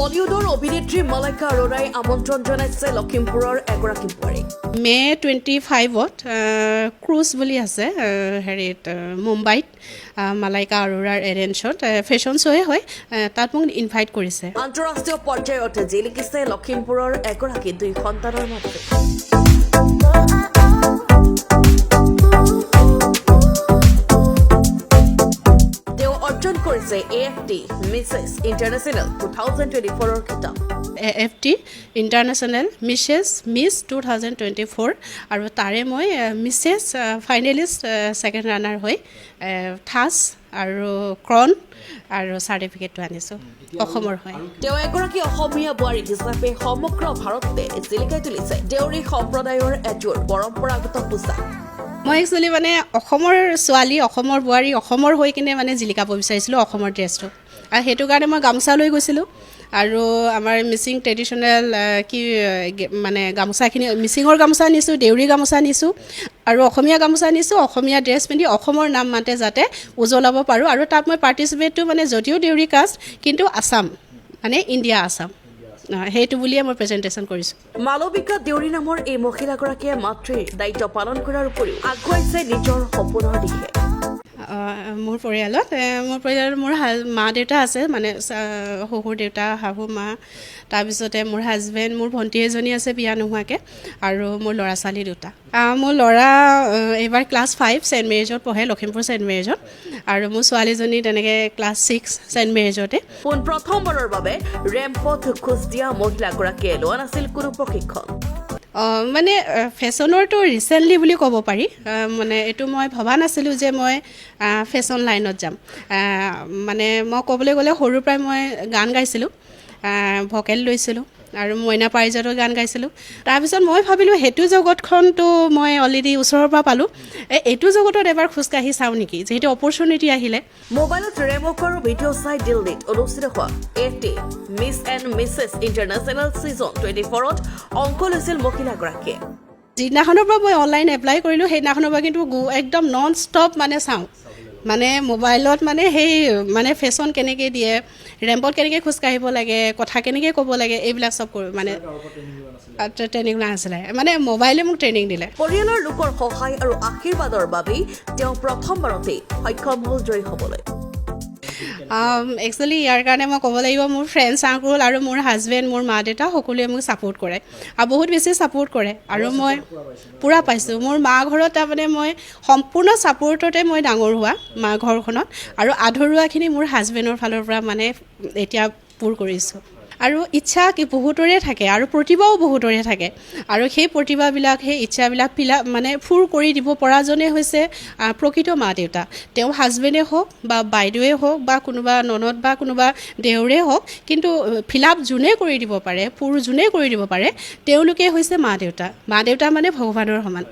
বলিউডৰ অভিনেত্ৰী মালাইকা আৰোৰাই আমন্ত্ৰণ জনাইছে লখিমপুৰৰ এগৰাকী বোৱাৰীক। মে' 25ত ক্ৰুজ বুলি আছে হেৰিত মুম্বাইত মালাইকা আৰোৰাৰ এৰেঞ্জত ফেশ্বন শ্ব'য়ে হয়, তাত মোক ইনভাইট কৰিছে। আন্তঃৰাষ্ট্ৰীয় পৰ্যায়ত জিলিকিছে লখিমপুৰৰ এগৰাকী 2 সন্তানৰ মাতৃ। তেওঁ অৰ্জন কৰিছে AFT মিছেছ ইণ্টাৰনেশ্যনেল 2024ৰ খিতাপ। AFT ইণ্টাৰনেশ্যনেল মিছ 2024 আৰু তাৰে মই মিছেছ ফাইনেলিষ্ট ছেকেণ্ড ৰানাৰ হৈ থাছ আৰু ক্ৰন আৰু চাৰ্টিফিকেটটো আনিছোঁ অসমৰ হয়। তেওঁ এগৰাকী অসমীয়া বোৱাৰী হিচাপে সমগ্ৰ ভাৰততে জিলিকাই তুলিছে দেউৰী সম্প্ৰদায়ৰ এযোৰ পৰম্পৰাগত পোছাক। মই একচুৱেলি মানে অসমৰ ছোৱালী, অসমৰ বোৱাৰী, অসমৰ হৈ কিনে মানে জিলিকাব বিচাৰিছিলোঁ অসমৰ ড্ৰেছটো, আৰু সেইটো কাৰণে মই গামোচা লৈ গৈছিলোঁ। আৰু আমাৰ মিচিং ট্ৰেডিশ্যনেল মানে গামোচাখিনি, মিচিঙৰ গামোচা নিছোঁ, দেউৰী গামোচা নিছোঁ আৰু অসমীয়া গামোচা নিছোঁ। অসমীয়া ড্ৰেছ পিন্ধি অসমৰ নাম মাতে যাতে উজ্বলাব পাৰোঁ। আৰু তাত মই পাৰ্টিচিপেটটো মানে যদিও দেউৰী কাষ্ট কিন্তু আছাম, মানে ইণ্ডিয়া আছাম, সেইটো বুলিয়ে মই প্ৰেজেণ্টেশ্যন কৰিছোঁ। মালবিকা দেউৰী নামৰ এই মহিলাগৰাকীয়ে মাতৃৰ দায়িত্ব পালন কৰাৰ উপৰিও আগুৱাইছে নিজৰ সপোনৰ দিশে। মোৰ পৰিয়ালত মোৰ মা দেউতা আছে, মানে শহুৰ দেউতা, শাহু মা, তাৰপিছতে মোৰ হাজবেণ্ড, মোৰ ভণ্টি এজনী আছে বিয়া নোহোৱাকৈ, আৰু মোৰ ল'ৰা ছোৱালী 2টা। মোৰ ল'ৰা এইবাৰ ক্লাছ 5 ছেইণ্ট মেৰিজত পঢ়ে, লখিমপুৰ ছেইণ্ট মেৰিজত, আৰু মোৰ ছোৱালীজনী তেনেকৈ ক্লাছ 6 ছেইণ্ট মেৰিজতে। প্ৰথমবাৰৰ বাবে ৰেম্পত খোজ দিয়া মহিলাগৰাকীয়ে লোৱা নাছিল কোনো প্ৰশিক্ষণ। মানে ফেশ্বনৰটো ৰিচেণ্টলি বুলি ক'ব পাৰি। মানে এইটো মই ভবা নাছিলোঁ যে মই ফেশ্বন লাইনত যাম। মানে মই ক'বলৈ গ'লে সৰুৰ পৰাই মই গান গাইছিলোঁ, ভকেল লৈছিলোঁ আৰু মইনা পাৰিজাতৰ গান গাইছিলোঁ। তাৰপিছত মই ভাবিলোঁ সেইটো জগতখনতো মই অলৰেডি ওচৰৰ পৰা পালোঁ, এইটো জগতত এবাৰ খোজকাঢ়ি চাওঁ নেকি, যিহেতু অপৰচুনিটি আহিলে। মোবাইলত ৰেমকৰ ভিডিঅ' চাই দিল্লীত অনুষ্ঠিত হোৱা AFT Miss and Mrs International season 24ত অংশ লৈছিল মহিলাগৰাকীয়ে। যিদিনাখনৰ পৰা মই অনলাইন এপ্লাই কৰিলোঁ সেইদিনাখনৰ পৰা কিন্তু একদম নন ষ্টপ মানে চাওঁ, মানে মোবাইলত মানে সেই মানে ফেশ্বন কেনেকৈ দিয়ে, ৰেম্পত কেনেকৈ খোজকাঢ়িব লাগে, কথা কেনেকৈ ক'ব লাগে, এইবিলাক চব কৰোঁ। মানে ট্ৰেইনিং নাছিলে, মানে মোবাইলে মোক ট্ৰেইনিং দিলে। পৰিয়ালৰ লোকৰ সহায় আৰু আশীৰ্বাদৰ বাবেই তেওঁ প্ৰথমবাৰতেই সক্ষম হ'ল জয়ী হ'বলৈ। একচুৱেলি ইয়াৰ কাৰণে মই ক'ব লাগিব মোৰ ফ্ৰেণ্ড চাৰ্কুল আৰু মোৰ হাজবেণ্ড, মোৰ মা দেউতা সকলোৱে মোক ছাপোৰ্ট কৰে আৰু বহুত বেছি ছাপোৰ্ট কৰে, আৰু মই পূৰা পাইছোঁ। মোৰ মা ঘৰত তাৰমানে মই সম্পূৰ্ণ ছাপোৰ্টতে মই ডাঙৰ হোৱা মা ঘৰখনত, আৰু আধৰুৱাখিনি মোৰ হাজবেণ্ডৰ ফালৰ পৰা মানে এতিয়া পূৰ কৰিছোঁ। আৰু ইচ্ছা বহুতৰে থাকে আৰু প্ৰতিভাও বহুতৰে থাকে, আৰু সেই প্ৰতিভাবিলাক, সেই ইচ্ছাবিলাক মানে পূৰ কৰি দিব পৰাজনে হৈছে প্ৰকৃত মা দেউতা। তেওঁ হাজবেণ্ডে হওক বা বাইদেৱে হওক বা কোনোবা ননদ বা কোনোবা দেউৰে হওক, কিন্তু ফিল-আপ যোনে কৰি দিব পাৰে, পূৰ যোনে কৰি দিব পাৰে, তেওঁলোকে হৈছে মা দেউতা। মা দেউতা মানে ভগৱানৰ সমান,